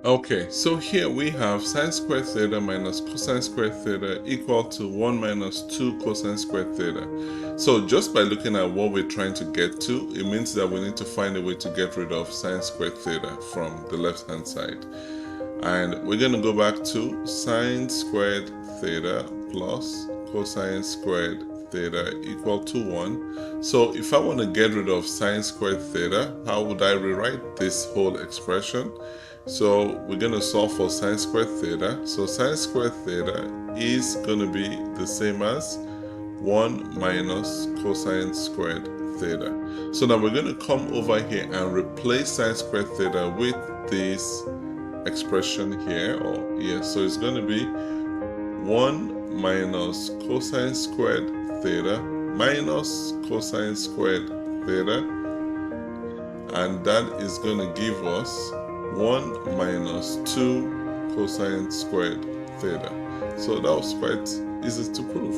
Okay, so here we have sine squared theta minus cosine squared theta equal to 1 minus 2 cosine squared theta. So just by looking at what we're trying to get to, it means that we need to find a way to get rid of sine squared theta from the left hand side. And we're going to go back to sine squared theta plus cosine squared theta equal to 1. So if I want to get rid of sine squared theta, how would I rewrite this whole expression? So we're going to solve for sine squared theta. So sine squared theta is going to be the same as 1 minus cosine squared theta. So now we're going to come over here and replace sine squared theta with this expression here, so it's going to be 1 minus cosine squared theta minus cosine squared theta, and that is going to give us 1 minus 2 cosine squared theta. So that was quite easy to prove.